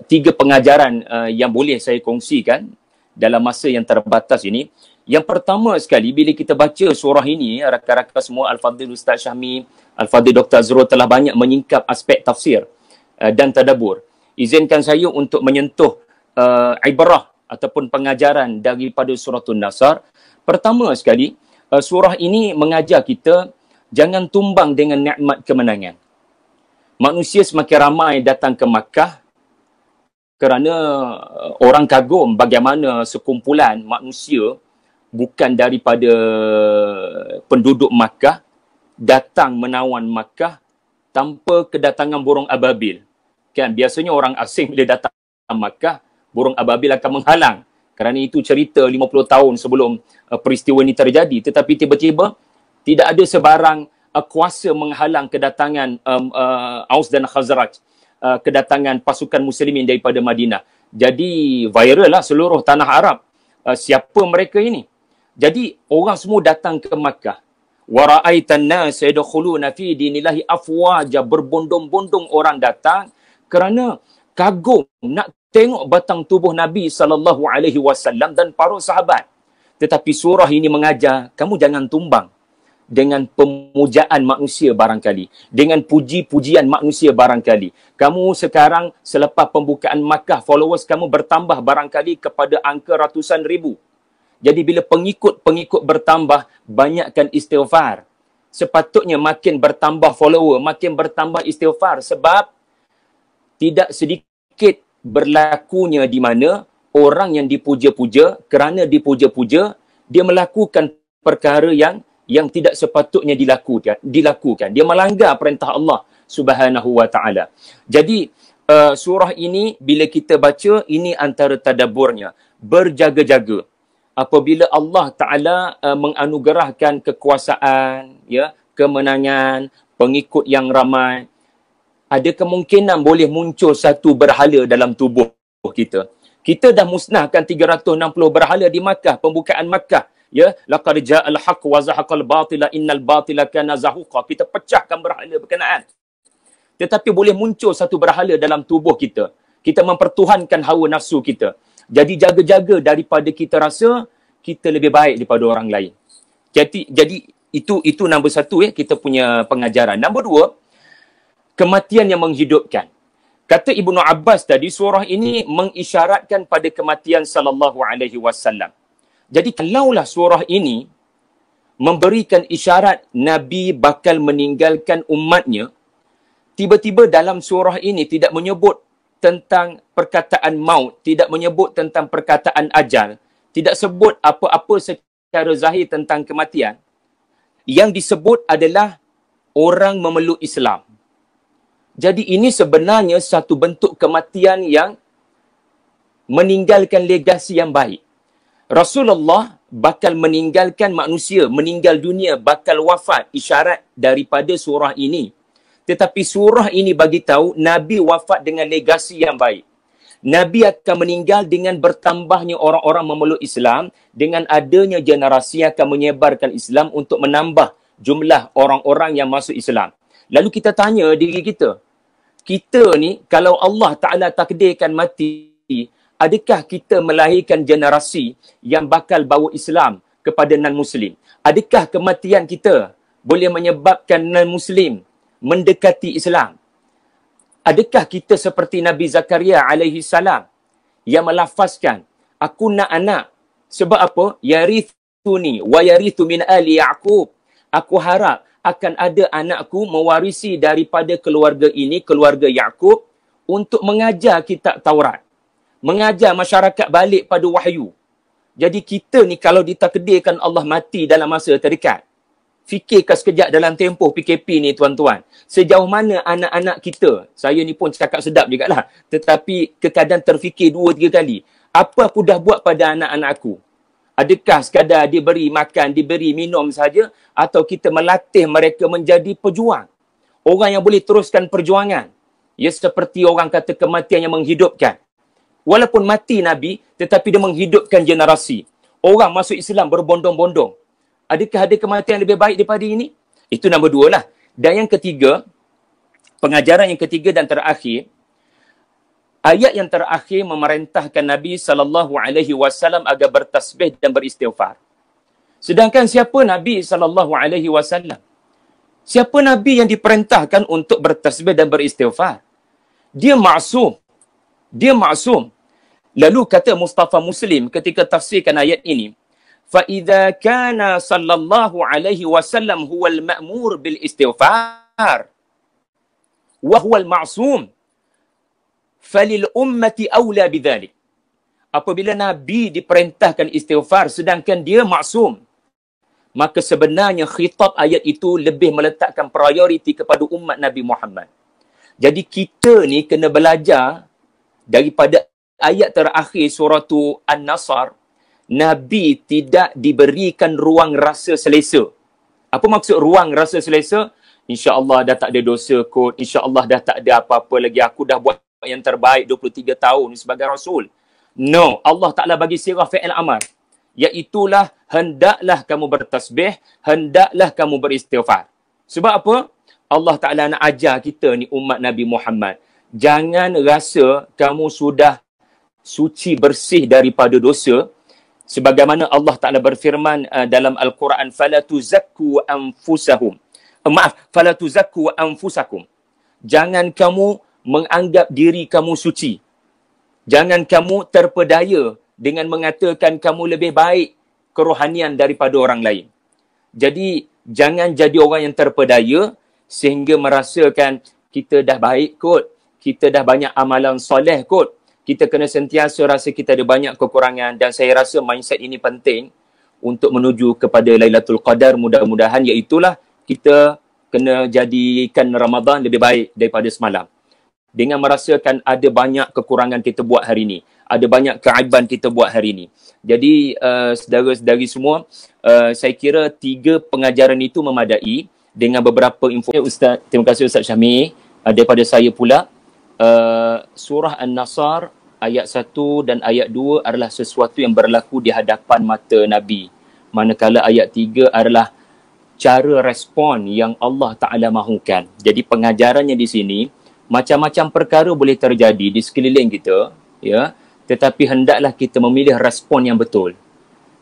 tiga pengajaran yang boleh saya kongsikan dalam masa yang terbatas ini. Yang pertama sekali, bila kita baca surah ini, rakan-rakan semua, Al-Fadhil Ustaz Syahmi, Al-Fadhil Dr. Azrul telah banyak menyingkap aspek tafsir dan tadabbur. Izinkan saya untuk menyentuh ibrah ataupun pengajaran daripada surah An-Nasr. Pertama sekali, surah ini mengajar kita jangan tumbang dengan nikmat kemenangan. Manusia semakin ramai datang ke Makkah kerana orang kagum bagaimana sekumpulan manusia bukan daripada penduduk Makkah datang menawan Makkah tanpa kedatangan burung ababil. Kan biasanya orang asing bila datang ke Makkah, burung ababil akan menghalang. Kerana itu cerita 50 tahun sebelum peristiwa ini terjadi. Tetapi tiba-tiba tidak ada sebarang kuasa menghalang kedatangan Aus dan Khazraj, kedatangan pasukan muslimin daripada Madinah. Jadi viral lah seluruh tanah Arab. Siapa mereka ini? Jadi orang semua datang ke Makkah. Wa ra'aitan nas yadkhuluna fi dinillahi afwaja, berbondong-bondong orang datang kerana kagum nak tengok batang tubuh Nabi SAW dan para sahabat. Tetapi surah ini mengajar kamu jangan tumbang dengan pemujaan manusia barangkali, dengan puji-pujian manusia barangkali. Kamu sekarang selepas pembukaan Makkah, followers kamu bertambah barangkali kepada angka ratusan ribu. Jadi bila pengikut-pengikut bertambah, banyakkan istighfar. Sepatutnya makin bertambah follower, makin bertambah istighfar. Sebab tidak sedikit berlakunya di mana orang yang dipuja-puja, kerana dipuja-puja, dia melakukan perkara yang tidak sepatutnya dilakukan. Dia melanggar perintah Allah Subhanahu wa taala. Jadi surah ini bila kita baca, ini antara tadabburnya, berjaga-jaga. Apabila Allah Ta'ala menganugerahkan kekuasaan, ya, kemenangan, pengikut yang ramai, ada kemungkinan boleh muncul satu berhala dalam tubuh kita. Kita dah musnahkan 360 berhala di Makkah, pembukaan Makkah. Ya, laqad ja'al haqq wa zahaqal batila innal batila kana zahuqa. Kita pecahkan berhala berkenaan. Tetapi boleh muncul satu berhala dalam tubuh kita. Kita mempertuhankan hawa nafsu kita. Jadi jaga-jaga daripada kita rasa kita lebih baik daripada orang lain. Jadi itu nombor satu, ya, kita punya pengajaran. Nombor dua, kematian yang menghidupkan. Kata Ibnu Abbas tadi, surah ini mengisyaratkan pada kematian sallallahu alaihi wasallam. Jadi kalaulah surah ini memberikan isyarat Nabi bakal meninggalkan umatnya, tiba-tiba dalam surah ini tidak menyebut tentang perkataan maut, tidak menyebut tentang perkataan ajal, tidak sebut apa-apa secara zahir tentang kematian. Yang disebut adalah orang memeluk Islam. Jadi ini sebenarnya satu bentuk kematian yang meninggalkan legasi yang baik. Rasulullah bakal meninggalkan manusia, meninggal dunia, bakal wafat, isyarat daripada surah ini. Tetapi surah ini bagi tahu Nabi wafat dengan legasi yang baik. Nabi akan meninggal dengan bertambahnya orang-orang memeluk Islam, dengan adanya generasi yang akan menyebarkan Islam untuk menambah jumlah orang-orang yang masuk Islam. Lalu kita tanya diri kita ni kalau Allah Ta'ala takdirkan mati, adakah kita melahirkan generasi yang bakal bawa Islam kepada non-Muslim? Adakah kematian kita boleh menyebabkan non-Muslim mendekati Islam? Adakah kita seperti Nabi Zakaria alaihi salam yang melafazkan, aku nak anak. Sebab apa? Yarithuni wa yarithu min ali Ya'qub. Aku harap akan ada anakku mewarisi daripada keluarga ini, keluarga Ya'qub, untuk mengajar kitab Taurat. Mengajar masyarakat balik pada wahyu. Jadi kita ni kalau ditakdirkan Allah mati dalam masa terdekat, fikirkan sekejap dalam tempoh PKP ni tuan-tuan. Sejauh mana anak-anak kita, saya ni pun cakap sedap juga lah, tetapi kekadang terfikir 2-3 kali. Apa aku dah buat pada anak-anak aku? Adakah sekadar diberi makan, diberi minum saja, atau kita melatih mereka menjadi pejuang? Orang yang boleh teruskan perjuangan. Ya, seperti orang kata kematian yang menghidupkan. Walaupun mati Nabi, tetapi dia menghidupkan generasi. Orang masuk Islam berbondong-bondong. Adakah ada kematian lebih baik daripada ini? Itu nombor 2 lah. Dan yang ketiga, pengajaran yang ketiga dan terakhir, Ayat yang terakhir memerintahkan Nabi SAW agar bertasbih dan beristighfar. Sedangkan siapa Nabi SAW? Siapa Nabi yang diperintahkan untuk bertasbih dan beristighfar? Dia maksum. Dia maksum. Lalu kata Mustafa Muslim ketika tafsirkan ayat ini, فَإِذَا كَانَ صَلَّى اللَّهُ عَلَيْهِ وَسَلَّمْ هُوَ الْمَأْمُورُ بِالْإِسْتِغْفَارِ وَهُوَ الْمَعْصُومُ فَلِلْأُمَّةِ أَوْلَى بِذَلِكَ. Apabila Nabi diperintahkan istighfar sedangkan dia maksum, maka sebenarnya khitab ayat itu lebih meletakkan prioriti kepada umat Nabi Muhammad. Jadi kita ni kena belajar daripada ayat terakhir surah An-Nasr. Nabi tidak diberikan ruang rasa selesa. Apa maksud ruang rasa selesa? InsyaAllah dah tak ada dosa kot. InsyaAllah dah tak ada apa-apa lagi. Aku dah buat yang terbaik 23 tahun sebagai Rasul. No. Allah Ta'ala bagi sirah fi'il amar. Iaitulah hendaklah kamu bertasbih. Hendaklah kamu beristighfar. Sebab apa? Allah Ta'ala nak ajar kita ni umat Nabi Muhammad. Jangan rasa kamu sudah suci bersih daripada dosa. Sebagaimana Allah Ta'ala berfirman dalam Al-Quran, فَلَا تُزَكُّوا أَنفُسَهُمْ. فَلَا تُزَكُّوا أَنفُسَكُمْ. Jangan kamu menganggap diri kamu suci. Jangan kamu terpedaya dengan mengatakan kamu lebih baik kerohanian daripada orang lain. Jadi, jangan jadi orang yang terpedaya sehingga merasakan kita dah baik kot. Kita dah banyak amalan soleh kot. Kita kena sentiasa rasa kita ada banyak kekurangan, dan saya rasa mindset ini penting untuk menuju kepada Lailatul Qadar. Mudah-mudahan iaitulah kita kena jadikan Ramadan lebih baik daripada semalam. Dengan merasakan ada banyak kekurangan kita buat hari ini. Ada banyak keaiban kita buat hari ini. Jadi saudara-saudari semua, saya kira 3 pengajaran itu memadai dengan beberapa info. Ustaz, terima kasih Ustaz Syahmi. Daripada saya pula, surah An-Nasr ayat 1 dan ayat 2 adalah sesuatu yang berlaku di hadapan mata Nabi. Manakala ayat 3 adalah cara respon yang Allah Ta'ala mahukan. Jadi pengajarannya di sini, macam-macam perkara boleh terjadi di sekeliling kita, ya, tetapi hendaklah kita memilih respon yang betul.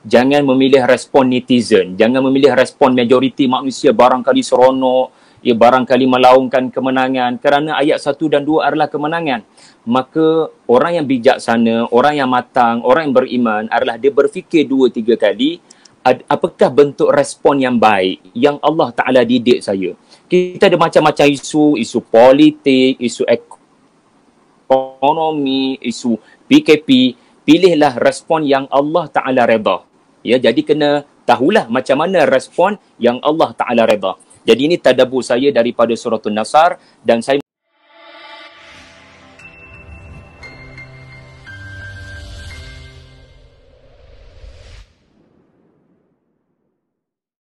Jangan memilih respon netizen, jangan memilih respon majoriti manusia barangkali seronok, ia barangkali melaungkan kemenangan, kerana ayat 1 dan 2 adalah kemenangan. Maka orang yang bijaksana, orang yang matang, orang yang beriman adalah dia berfikir 2-3 kali, apakah bentuk respon yang baik yang Allah Ta'ala didik saya. Kita ada macam-macam isu, isu politik, isu ekonomi, isu PKP. Pilihlah respon yang Allah Ta'ala redha. Ya, jadi kena tahulah macam mana respon yang Allah Ta'ala redha. Jadi ini tadabbur saya daripada surah An-Nasr, dan saya